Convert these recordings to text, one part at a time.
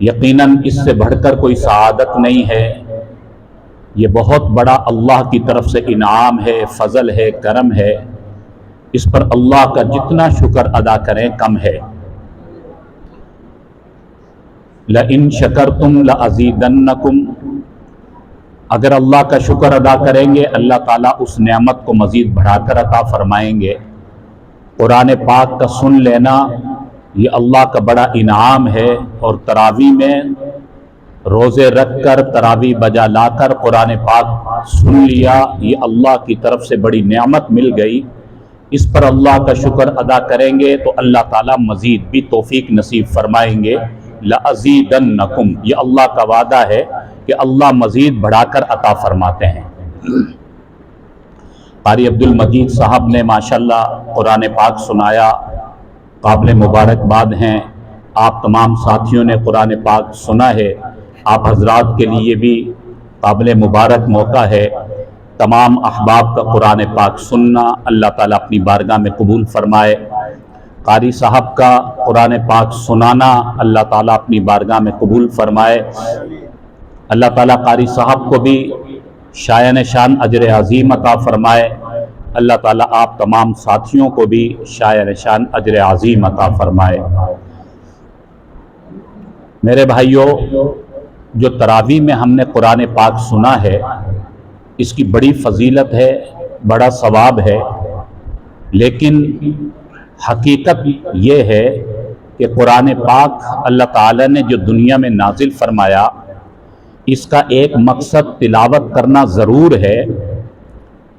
یقیناً اس سے بڑھ کر کوئی سعادت نہیں ہے۔ یہ بہت بڑا اللہ کی طرف سے انعام ہے، فضل ہے، کرم ہے۔ اس پر اللہ کا جتنا شکر ادا کریں کم ہے۔ لَإِن شَكَرْتُمْ لَأَزِيدَنَّكُمْ، اگر اللہ کا شکر ادا کریں گے اللہ تعالیٰ اس نعمت کو مزید بڑھا کر عطا فرمائیں گے۔ قرآن پاک کا سن لینا یہ اللہ کا بڑا انعام ہے، اور تراویح میں روزے رکھ کر تراویح بجا لا کر قرآن پاک سن لیا، یہ اللہ کی طرف سے بڑی نعمت مل گئی۔ اس پر اللہ کا شکر ادا کریں گے تو اللہ تعالیٰ مزید بھی توفیق نصیب فرمائیں گے۔ لَأَزِيدَنَّكُمْ، یہ اللہ کا وعدہ ہے کہ اللہ مزید بڑھا کر عطا فرماتے ہیں۔ قاری عبد المجید صاحب نے ماشاءاللہ قرآن پاک سنایا، قابل مبارکباد ہیں۔ آپ تمام ساتھیوں نے قرآن پاک سنا ہے، آپ حضرات کے لیے بھی قابل مبارک موقع ہے۔ تمام احباب کا قرآن پاک سننا اللہ تعالیٰ اپنی بارگاہ میں قبول فرمائے۔ قاری صاحب کا قرآن پاک سنانا اللہ تعالیٰ اپنی بارگاہ میں قبول فرمائے۔ اللہ تعالیٰ قاری صاحب کو بھی شایان شان اجر عظیم عطا فرمائے۔ اللہ تعالیٰ آپ تمام ساتھیوں کو بھی شایان شان اجر عظیم عطا فرمائے۔ میرے بھائیوں، جو تراویح میں ہم نے قرآن پاک سنا ہے اس کی بڑی فضیلت ہے، بڑا ثواب ہے، لیکن حقیقت یہ ہے کہ قرآن پاک اللہ تعالیٰ نے جو دنیا میں نازل فرمایا اس کا ایک مقصد تلاوت کرنا ضرور ہے،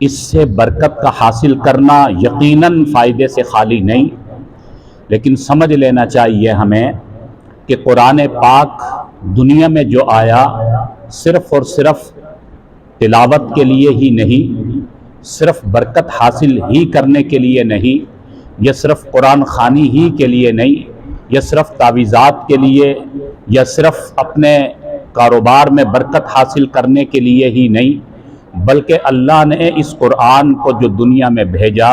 اس سے برکت کا حاصل کرنا یقیناً فائدے سے خالی نہیں، لیکن سمجھ لینا چاہیے ہمیں کہ قرآن پاک دنیا میں جو آیا صرف اور صرف تلاوت کے لیے ہی نہیں، صرف برکت حاصل ہی کرنے کے لیے نہیں، یا صرف قرآن خوانی ہی کے لیے نہیں، یا صرف تعویذات کے لیے، یا صرف اپنے کاروبار میں برکت حاصل کرنے کے لیے ہی نہیں، بلکہ اللہ نے اس قرآن کو جو دنیا میں بھیجا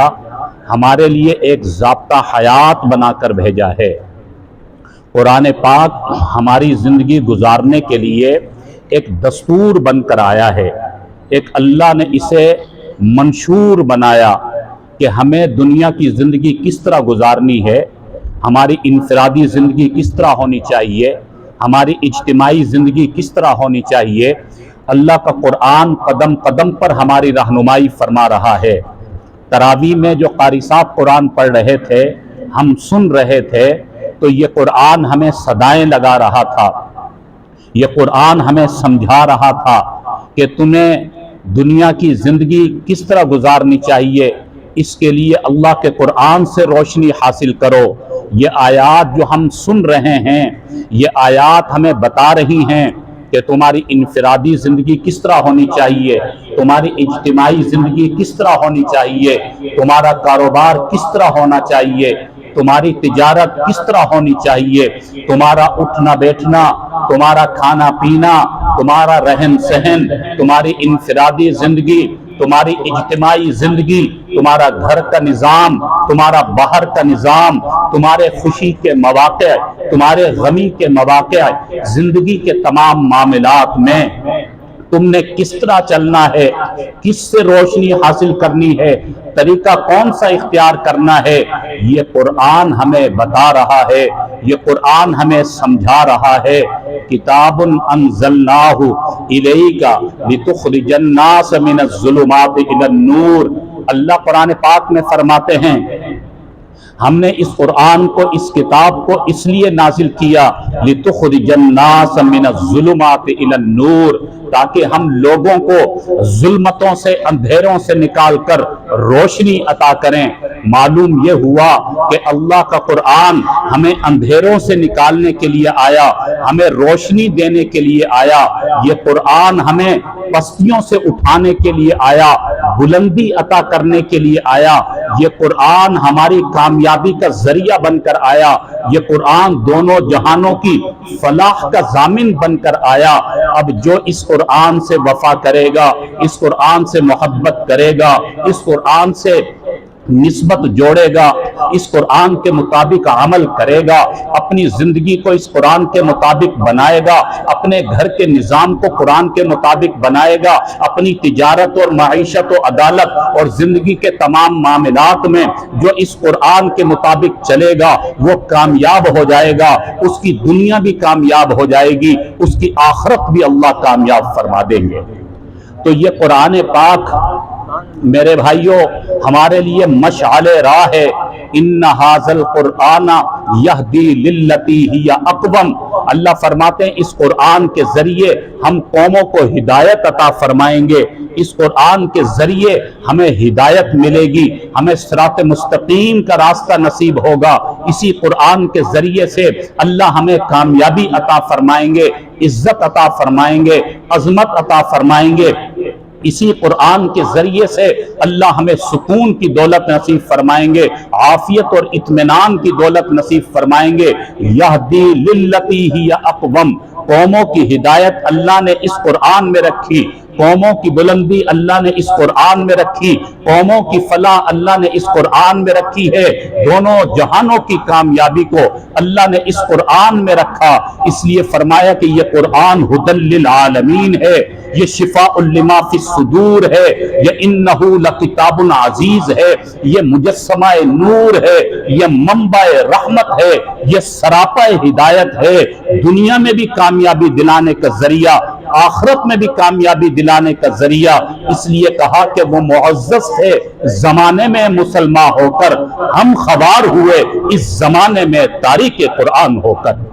ہمارے لیے ایک ضابطہ حیات بنا کر بھیجا ہے۔ قرآن پاک ہماری زندگی گزارنے کے لیے ایک دستور بن کر آیا ہے، ایک اللہ نے اسے منشور بنایا کہ ہمیں دنیا کی زندگی کس طرح گزارنی ہے، ہماری انفرادی زندگی کس طرح ہونی چاہیے، ہماری اجتماعی زندگی کس طرح ہونی چاہیے۔ اللہ کا قرآن قدم قدم پر ہماری رہنمائی فرما رہا ہے۔ تراویح میں جو قاری صاحب قرآن پڑھ رہے تھے، ہم سن رہے تھے، تو یہ قرآن ہمیں صدائیں لگا رہا تھا، یہ قرآن ہمیں سمجھا رہا تھا کہ تمہیں دنیا کی زندگی کس طرح گزارنی چاہیے، اس کے لیے اللہ کے قرآن سے روشنی حاصل کرو۔ یہ آیات جو ہم سن رہے ہیں، یہ آیات ہمیں بتا رہی ہیں کہ تمہاری انفرادی زندگی کس طرح ہونی چاہیے، تمہاری اجتماعی زندگی کس طرح ہونی چاہیے، تمہارا کاروبار کس طرح ہونا چاہیے، تمہاری تجارت کس طرح ہونی چاہیے، تمہارا اٹھنا بیٹھنا، تمہارا کھانا پینا، تمہارا رہن سہن، تمہاری انفرادی زندگی، تمہاری اجتماعی زندگی، تمہارا گھر کا نظام، تمہارا باہر کا نظام، تمہارے خوشی کے مواقع، تمہارے غمی کے مواقع، زندگی کے تمام معاملات میں تم نے کس طرح چلنا ہے، کس سے روشنی حاصل کرنی ہے، طریقہ کون سا اختیار کرنا ہے، یہ قرآن ہمیں بتا رہا ہے، یہ قرآن ہمیں سمجھا رہا ہے۔ کتاب انزلناہ الیک لتخرج الناس من الظلمات الی النور، اللہ قرآن پاک میں فرماتے ہیں ہم نے اس قرآن کو، اس کتاب کو اس لیے نازل کیا لتخرج الناس من الظلمات الی النور، تاکہ ہم لوگوں کو ظلمتوں سے، اندھیروں سے نکال کر روشنی عطا کریں۔ معلوم یہ ہوا کہ اللہ کا قرآن ہمیں اندھیروں سے نکالنے کے لیے آیا، ہمیں روشنی دینے کے لیے آیا، یہ قرآن ہمیں پستیوں سے اٹھانے کے لیے آیا، بلندی عطا کرنے کے لیے آیا، یہ قرآن ہماری کامیابی کا ذریعہ بن کر آیا، یہ قرآن دونوں جہانوں کی فلاح کا ضامن بن کر آیا۔ اب جو اس قرآن سے وفا کرے گا، اس قرآن سے محبت کرے گا، اس قرآن سے نسبت جوڑے گا، اس قرآن کے مطابق عمل کرے گا، اپنی زندگی کو اس قرآن کے مطابق بنائے گا، اپنے گھر کے نظام کو قرآن کے مطابق بنائے گا، اپنی تجارت اور معیشت و عدالت اور زندگی کے تمام معاملات میں جو اس قرآن کے مطابق چلے گا وہ کامیاب ہو جائے گا، اس کی دنیا بھی کامیاب ہو جائے گی، اس کی آخرت بھی اللہ کامیاب فرما دیں گے۔ تو یہ قرآن پاک میرے بھائیوں ہمارے لیے مشعل راہ ہے۔ ان ھذا القرآن یہدی للتی ہی اقوم، اللہ فرماتے ہیں اس قرآن کے ذریعے ہم قوموں کو ہدایت عطا فرمائیں گے، اس قرآن کے ذریعے ہمیں ہدایت ملے گی، ہمیں صراط مستقیم کا راستہ نصیب ہوگا، اسی قرآن کے ذریعے سے اللہ ہمیں کامیابی عطا فرمائیں گے، عزت عطا فرمائیں گے، عظمت عطا فرمائیں گے، اسی قرآن کے ذریعے سے اللہ ہمیں سکون کی دولت نصیب فرمائیں گے، عافیت اور اطمینان کی دولت نصیب فرمائیں گے۔ یہدی للتی ہی اقوم، قوموں کی ہدایت اللہ نے اس قرآن میں رکھی، قوموں کی بلندی اللہ نے اس قرآن میں رکھی، قوموں کی فلاح اللہ نے اس قرآن میں رکھی ہے، دونوں جہانوں کی کامیابی کو اللہ نے اس قرآن میں رکھا، اس لیے فرمایا کہ یہ قرآن ھدی للعالمین ہے، یہ شفاء لما فی الصدور ہے، یہ انہ لکتاب عزیز ہے، یہ مجسمہ نور ہے، یہ منبع رحمت ہے، یہ سراپا ہدایت ہے، دنیا میں بھی کامیابی دلانے کا ذریعہ، آخرت میں بھی کامیابی دلانے کا ذریعہ، اس لیے کہا کہ وہ معزز تھے زمانے میں مسلمان ہو کر، ہم خوار ہوئے اس زمانے میں تاریخ قرآن ہو کر۔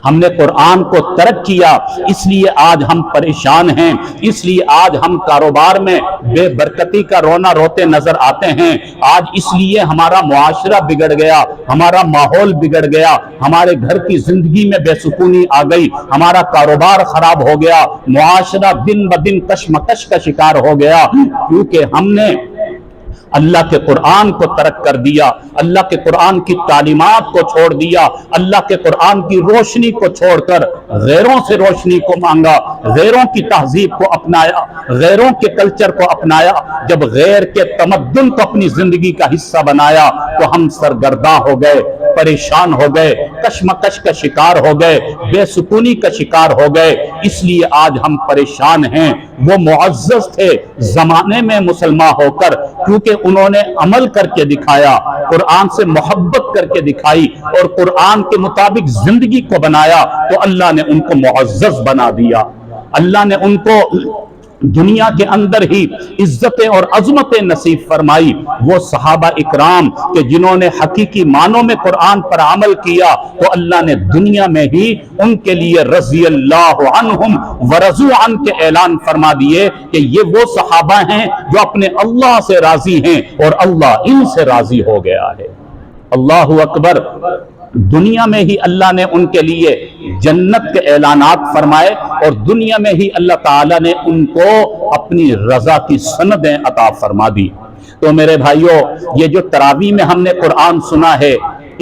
ہم نے قرآن کو ترک کیا، اس لیے آج ہم پریشان ہیں، اس لیے آج ہم کاروبار میں بے برکتی کا رونا روتے نظر آتے ہیں، آج اس لیے ہمارا معاشرہ بگڑ گیا، ہمارا ماحول بگڑ گیا، ہمارے گھر کی زندگی میں بے سکونی آ گئی، ہمارا کاروبار خراب ہو گیا، معاشرہ دن بدن کشمکش کا شکار ہو گیا، کیونکہ ہم نے اللہ کے قرآن کو ترک کر دیا، اللہ کے قرآن کی تعلیمات کو چھوڑ دیا، اللہ کے قرآن کی روشنی کو چھوڑ کر غیروں سے روشنی کو مانگا، غیروں کی تہذیب کو اپنایا، غیروں کے کلچر کو اپنایا، جب غیر کے تمدن کو اپنی زندگی کا حصہ بنایا تو ہم سرگرداں ہو گئے، پریشان ہو گئے، کشمکش کا شکار ہو گئے، بے سکونی کا شکار ہو گئے، اس لیے آج ہم پریشان ہیں۔ وہ معزز تھے زمانے میں مسلمان ہو کر، کیونکہ انہوں نے عمل کر کے دکھایا، قرآن سے محبت کر کے دکھائی اور قرآن کے مطابق زندگی کو بنایا، تو اللہ نے ان کو معزز بنا دیا، اللہ نے ان کو دنیا کے اندر ہی عزتیں اور عظمتیں نصیب فرمائی۔ وہ صحابہ اکرام کہ جنہوں نے حقیقی معنوں میں قرآن پر عمل کیا تو اللہ نے دنیا میں ہی ان کے لیے رضی اللہ عنہم ورضوا عنہ کے اعلان فرما دیے کہ یہ وہ صحابہ ہیں جو اپنے اللہ سے راضی ہیں اور اللہ ان سے راضی ہو گیا ہے۔ اللہ اکبر۔ دنیا میں ہی اللہ نے ان کے لیے جنت کے اعلانات فرمائے اور دنیا میں ہی اللہ تعالیٰ نے ان کو اپنی رضا کی سندیں عطا فرما دی۔ تو میرے بھائیوں، یہ جو تراویح میں ہم نے قرآن سنا ہے،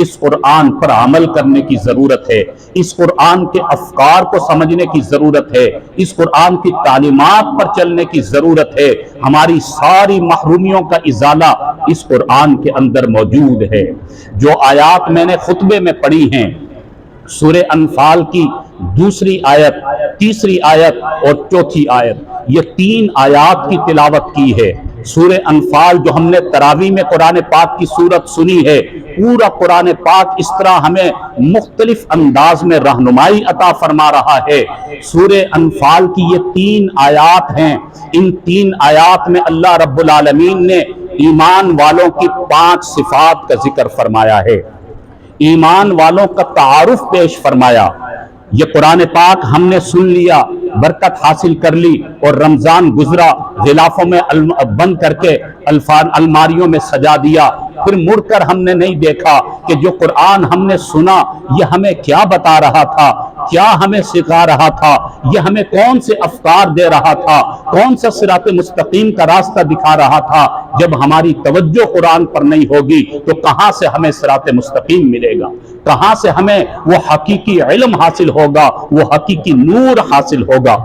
اس قرآن پر عمل کرنے کی ضرورت ہے، اس قرآن کے افکار کو سمجھنے کی ضرورت ہے، اس قرآن کی تعلیمات پر چلنے کی ضرورت ہے۔ ہماری ساری محرومیوں کا ازالہ اس قرآن کے اندر موجود ہے۔ جو آیات میں نے خطبے میں پڑھی ہیں، سورہ انفال کی 2 آیت، 3 آیت اور 4 آیت، یہ 3 آیات کی تلاوت کی ہے۔ سورہ انفال جو ہم نے تراویح میں قرآن پاک کی سورت سنی ہے، پورا قرآن پاک اس طرح ہمیں مختلف انداز میں رہنمائی عطا فرما رہا ہے۔ سورہ انفال کی یہ 3 آیات ہیں، ان 3 آیات میں اللہ رب العالمین نے ایمان والوں کی 5 صفات کا ذکر فرمایا ہے، ایمان والوں کا تعارف پیش فرمایا۔ یہ قرآن پاک ہم نے سن لیا، برکت حاصل کر لی اور رمضان گزرا، غلافوں میں بند کر کے الماریوں میں سجا دیا، پھر مڑ کر ہم نے نہیں دیکھا کہ جو قرآن ہم نے سنا یہ ہمیں کیا بتا رہا تھا، کیا ہمیں سکھا رہا تھا، یہ ہمیں کون سے افکار دے رہا تھا، کون سا صراط مستقیم کا راستہ دکھا رہا تھا۔ جب ہماری توجہ قرآن پر نہیں ہوگی تو کہاں سے ہمیں صراط مستقیم ملے گا، کہاں سے ہمیں وہ حقیقی علم حاصل ہوگا، وہ حقیقی نور حاصل ہوگا۔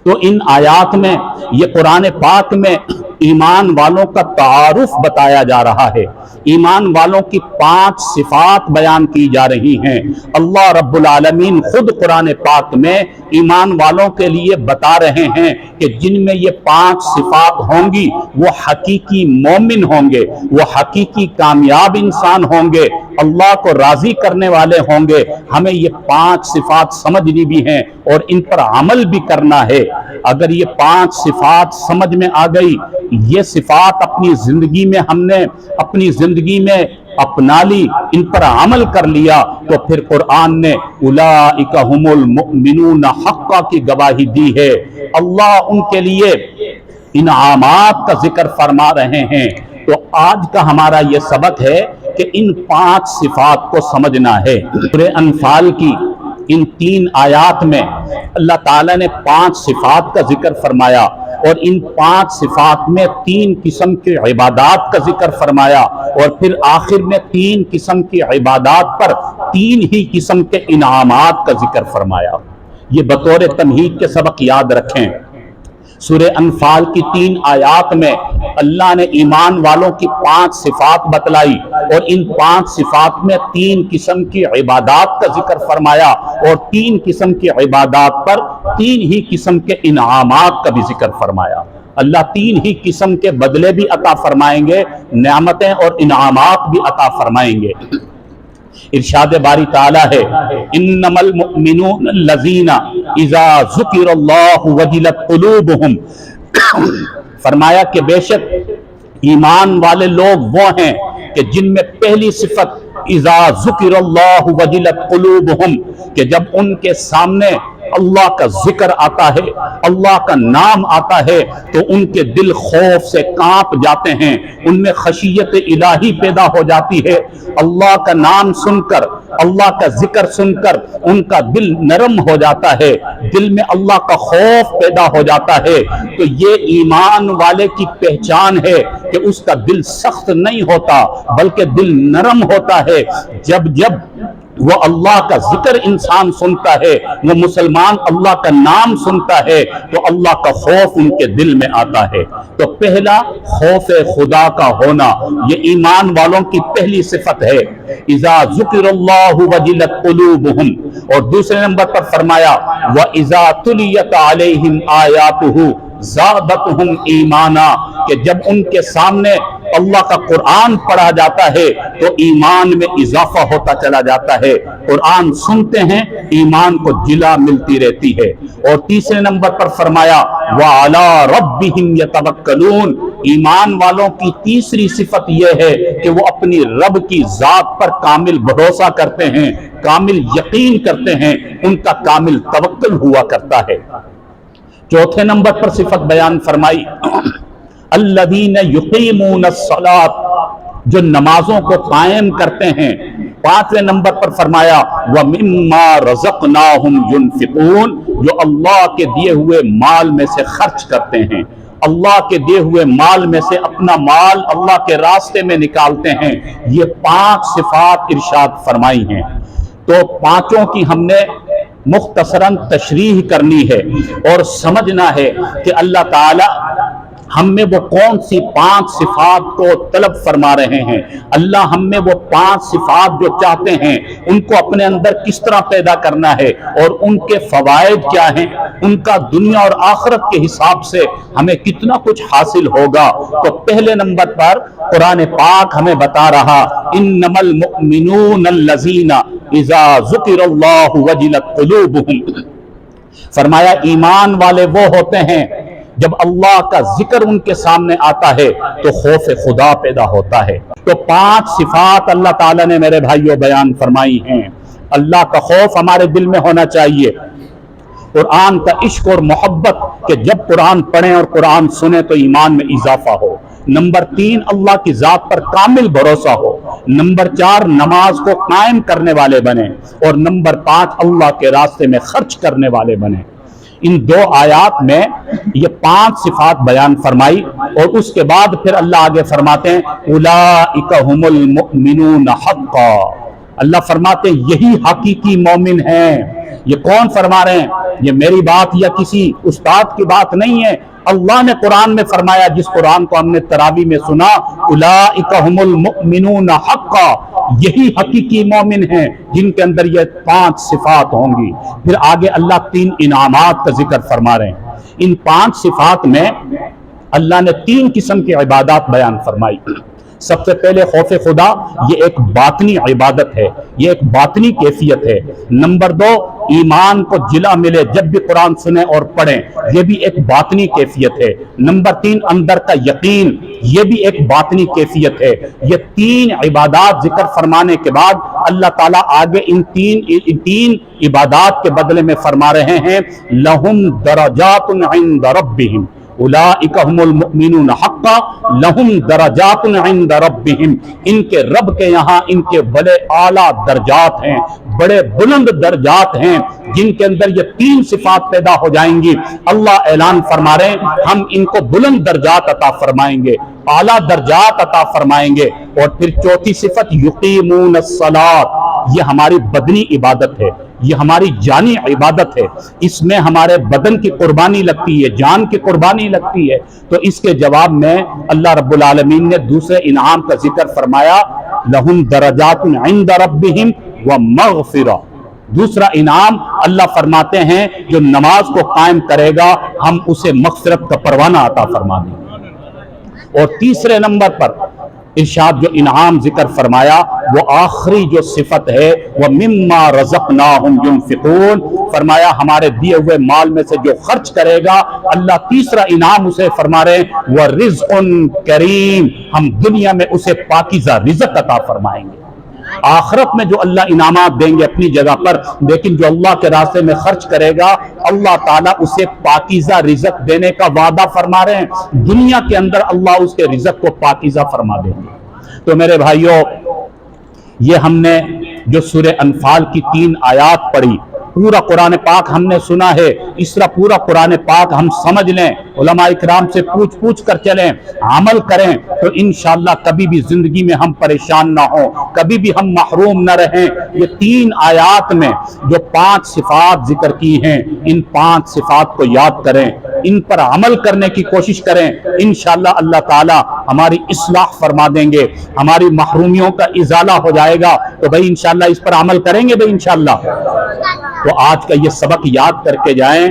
تو ان آیات میں، یہ قرآن پاک میں ایمان والوں کا تعارف بتایا جا رہا ہے، ایمان والوں کی 5 صفات بیان کی جا رہی ہیں۔ اللہ رب العالمین خود قرآن پاک میں ایمان والوں کے لیے بتا رہے ہیں کہ جن میں یہ 5 صفات ہوں گی وہ حقیقی مومن ہوں گے، وہ حقیقی کامیاب انسان ہوں گے، اللہ کو راضی کرنے والے ہوں گے۔ ہمیں یہ 5 صفات سمجھنی بھی ہیں اور ان پر عمل بھی کرنا ہے۔ اگر یہ 5 صفات سمجھ میں آ گئی، یہ صفات اپنی زندگی میں ہم نے اپنی زندگی میں اپنا لی، ان پر عمل کر لیا، تو پھر قرآن نے اولئک ھم المؤمنون حقا کی گواہی دی ہے۔ اللہ ان کے لیے انعامات کا ذکر فرما رہے ہیں۔ تو آج کا ہمارا یہ سبق ہے کہ ان 5 صفات کو سمجھنا ہے۔ سورہ انفال کی ان 3 آیات میں اللہ تعالیٰ نے 5 صفات کا ذکر فرمایا، اور ان 5 صفات میں 3 قسم کی عبادات کا ذکر فرمایا، اور پھر آخر میں 3 قسم کی عبادات پر 3 ہی قسم کے انعامات کا ذکر فرمایا۔ یہ بطور تمہید کے سبق یاد رکھیں۔ سورہ انفال کی 3 آیات میں اللہ نے ایمان والوں کی 5 صفات بتلائی، اور ان 5 صفات میں 3 قسم کی عبادات کا ذکر فرمایا، اور 3 قسم کی عبادات پر 3 ہی قسم کے انعامات کا بھی ذکر فرمایا۔ اللہ 3 ہی قسم کے بدلے بھی عطا فرمائیں گے، نعمتیں اور انعامات بھی عطا فرمائیں گے۔ ارشاد باری تعالیٰ ہے انما المؤمنون الذین اذا ذکر اللہ وجلت قلوبہم، فرمایا کہ بے شک ایمان والے لوگ وہ ہیں کہ جن میں پہلی صفت اذا ذکر اللہ وجلت قلوبہم، کہ جب ان کے سامنے اللہ کا ذکر آتا ہے، اللہ کا نام آتا ہے، تو ان کے دل خوف سے کانپ جاتے ہیں، ان میں خشیت الہی پیدا ہو جاتی ہے۔ اللہ کا نام سن کر، اللہ کا ذکر سن کر ان کا دل نرم ہو جاتا ہے، دل میں اللہ کا خوف پیدا ہو جاتا ہے۔ تو یہ ایمان والے کی پہچان ہے کہ اس کا دل سخت نہیں ہوتا بلکہ دل نرم ہوتا ہے۔ جب وہ اللہ کا ذکر انسان سنتا ہے، وہ مسلمان اللہ کا نام سنتا ہے، تو اللہ کا خوف ان کے دل میں آتا ہے۔ تو پہلا خوف خدا کا ہونا، یہ ایمان والوں کی پہلی صفت ہے۔ اذا ذکر اللہ وجلت قلوبہم، اور دوسرے نمبر پر فرمایا وَإِذَا تُلِيَتْ عَلَيْهِمْ آيَاتُهُ زادتہم ایمانا، کہ جب ان کے سامنے اللہ کا قرآن پڑھا جاتا ہے تو ایمان میں اضافہ ہوتا چلا جاتا ہے۔ قرآن سنتے ہیں، ایمان کو جلا ملتی رہتی ہے۔ اور تیسرے نمبر پر فرمایا وَعَلَىٰ رَبِّهِمْ يَتَوَكَّلُونَ، ایمان والوں کی تیسری صفت یہ ہے کہ وہ اپنی رب کی ذات پر کامل بھروسہ کرتے ہیں، کامل یقین کرتے ہیں، ان کا کامل توکل ہوا کرتا ہے۔ چوتھے نمبر پر صفت بیان فرمائی الذین یقیمون الصلاۃ، جو نمازوں کو قائم کرتے ہیں۔ پانچویں نمبر پر فرمایا وَمِمَّا رَزَقْنَاهُمْ يُنْفِقُونَ، جو اللہ کے دیے ہوئے مال میں سے خرچ کرتے ہیں، اللہ کے دیے ہوئے مال میں سے اپنا مال اللہ کے راستے میں نکالتے ہیں۔ یہ 5 صفات ارشاد فرمائی ہیں۔ تو پانچوں کی ہم نے مختصراً تشریح کرنی ہے اور سمجھنا ہے کہ اللہ تعالی ہم میں وہ کون سی 5 صفات کو طلب فرما رہے ہیں۔ اللہ ہم میں وہ 5 صفات جو چاہتے ہیں ان کو اپنے اندر کس طرح پیدا کرنا ہے، اور ان کے فوائد کیا ہیں، ان کا دنیا اور آخرت کے حساب سے ہمیں کتنا کچھ حاصل ہوگا۔ تو پہلے نمبر پر قرآن پاک ہمیں بتا رہا انما المؤمنون الذین اذا ذکر اللہ وجلت قلوبہم، فرمایا ایمان والے وہ ہوتے ہیں جب اللہ کا ذکر ان کے سامنے آتا ہے تو خوف خدا پیدا ہوتا ہے۔ تو 5 صفات اللہ تعالیٰ نے میرے بھائیوں بیان فرمائی ہیں۔ اللہ کا خوف ہمارے دل میں ہونا چاہیے، قرآن کا عشق اور محبت کہ جب قرآن پڑھیں اور قرآن سنیں تو ایمان میں اضافہ ہو۔ نمبر 3 اللہ کی ذات پر کامل بھروسہ ہو۔ نمبر 4 نماز کو قائم کرنے والے بنیں، اور نمبر 5 اللہ کے راستے میں خرچ کرنے والے بنیں۔ ان 2 آیات میں یہ 5 صفات بیان فرمائی، اور اس کے بعد پھر اللہ آگے فرماتے ہیں اولئک ھم المؤمنون حقا، اللہ فرماتے ہیں یہی حقیقی مومن ہیں۔ یہ کون فرما رہے ہیں؟ یہ میری بات یا کسی استاد کی بات نہیں ہے، اللہ نے قرآن میں فرمایا، جس قرآن کو ہم نے تراویح میں سنا، اولئک ھم المؤمنون حقا، یہی حقیقی مومن ہیں جن کے اندر یہ 5 صفات ہوں گی۔ پھر آگے اللہ 3 انعامات کا ذکر فرما رہے ہیں۔ ان 5 صفات میں اللہ نے 3 قسم کی عبادات بیان فرمائی۔ سب سے پہلے خوف خدا، یہ ایک باطنی عبادت ہے، یہ ایک باطنی کیفیت ہے۔ نمبر 2، ایمان کو جلا ملے جب بھی قرآن سنیں اور پڑھیں، یہ بھی ایک باطنی کیفیت ہے۔ نمبر 3، اندر کا یقین، یہ بھی ایک باطنی کیفیت ہے۔ یہ 3 عبادات ذکر فرمانے کے بعد اللہ تعالیٰ آگے ان تین عبادات کے بدلے میں فرما رہے ہیں، لہم درجات عند ربہم، اولئک ھم المؤمنون حقا لہم درجات عند ربہم، ان کے رب کے یہاں ان کے بڑے اعلیٰ درجات ہیں، بڑے بلند درجات ہیں، جن کے اندر یہ 3 صفات پیدا ہو جائیں گی۔ اللہ اعلان فرما رہے ہیں ہم ان کو بلند درجات عطا فرمائیں گے، اعلیٰ درجات عطا فرمائیں گے۔ اور پھر چوتھی صفت یقیمون الصلاۃ، یہ ہماری بدنی عبادت ہے، یہ ہماری جانی عبادت ہے، اس میں ہمارے بدن کی قربانی لگتی ہے، جان کی قربانی لگتی ہے۔ تو اس کے جواب میں اللہ رب العالمین نے دوسرے انعام کا ذکر فرمایا، لہم درجات عند ربہم ومغفرہ۔ دوسرا انعام اللہ فرماتے ہیں جو نماز کو قائم کرے گا ہم اسے مغفرت کا پروانہ عطا فرما دیں گے۔ اور تیسرے نمبر پر ارشاد جو انعام ذکر فرمایا وہ آخری جو صفت ہے وہ مما رزقناہم ينفقون، فرمایا ہمارے دیے ہوئے مال میں سے جو خرچ کرے گا، اللہ تیسرا انعام اسے فرما رہے ہیں وَرِزْقٌ کریم، ہم دنیا میں اسے پاکیزہ رزق عطا فرمائیں گے۔ آخرت میں جو اللہ انعامات دیں گے اپنی جگہ پر، لیکن جو اللہ کے راستے میں خرچ کرے گا اللہ تعالیٰ اسے پاکیزہ رزق دینے کا وعدہ فرما رہے ہیں۔ دنیا کے اندر اللہ اس کے رزق کو پاکیزہ فرما دیں گے۔ تو میرے بھائیوں، یہ ہم نے جو سورہ انفال کی 3 آیات پڑھی، پورا قرآن پاک ہم نے سنا ہے، اس طرح پورا قرآن پاک ہم سمجھ لیں، علماء اکرام سے پوچھ کر چلیں، عمل کریں، تو انشاءاللہ کبھی بھی زندگی میں ہم پریشان نہ ہوں، کبھی بھی ہم محروم نہ رہیں۔ یہ 3 آیات میں جو 5 صفات ذکر کی ہیں، ان 5 صفات کو یاد کریں، ان پر عمل کرنے کی کوشش کریں، انشاءاللہ اللہ تعالی ہماری اصلاح فرما دیں گے، ہماری محرومیوں کا ازالہ ہو جائے گا۔ تو بھائی انشاءاللہ اس پر عمل کریں گے بھائی انشاءاللہ۔ تو آج کا یہ سبق یاد کر کے جائیں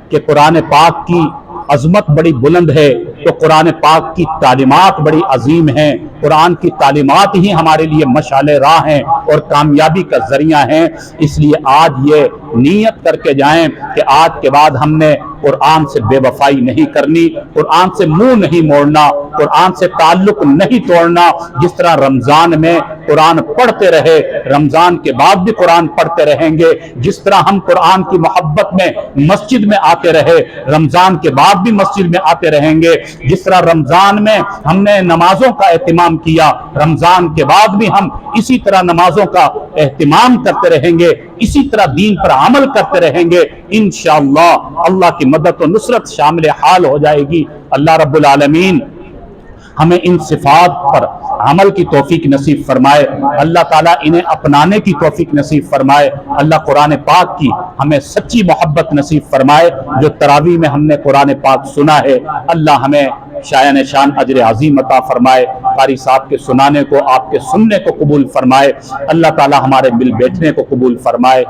کہ قرآن پاک کی عظمت بڑی بلند ہے، تو قرآن پاک کی تعلیمات بڑی عظیم ہیں، قرآن کی تعلیمات ہی ہمارے لیے مشعل راہ ہیں اور کامیابی کا ذریعہ ہیں۔ اس لیے آج یہ نیت کر کے جائیں کہ آج کے بعد ہم نے قرآن سے بے وفائی نہیں کرنی، قرآن سے منہ نہیں موڑنا، قرآن سے تعلق نہیں توڑنا۔ جس طرح رمضان میں قرآن پڑھتے رہے، رمضان کے بعد بھی قرآن پڑھتے رہیں گے، جس طرح ہم قرآن کی محبت میں مسجد میں آتے رہے، رمضان کے بعد بھی مسجد میں آتے رہیں گے، جس طرح رمضان میں ہم نے نمازوں کا اہتمام کیا، رمضان کے بعد بھی ہم اسی طرح نمازوں کا اہتمام کرتے رہیں گے، اسی طرح دین پر عمل کرتے رہیں گے، انشاءاللہ اللہ کی مدد و نصرت شامل حال ہو جائے گی۔ اللہ رب العالمین ہمیں ان صفات پر عمل کی توفیق نصیب فرمائے، اللہ تعالیٰ انہیں اپنانے کی توفیق نصیب فرمائے، اللہ قرآن پاک کی ہمیں سچی محبت نصیب فرمائے۔ جو تراویح میں ہم نے قرآن پاک سنا ہے، اللہ ہمیں شایان شان اجر عظیم عطا فرمائے، قاری صاحب کے سنانے کو، آپ کے سننے کو قبول فرمائے، اللہ تعالیٰ ہمارے مل بیٹھنے کو قبول فرمائے۔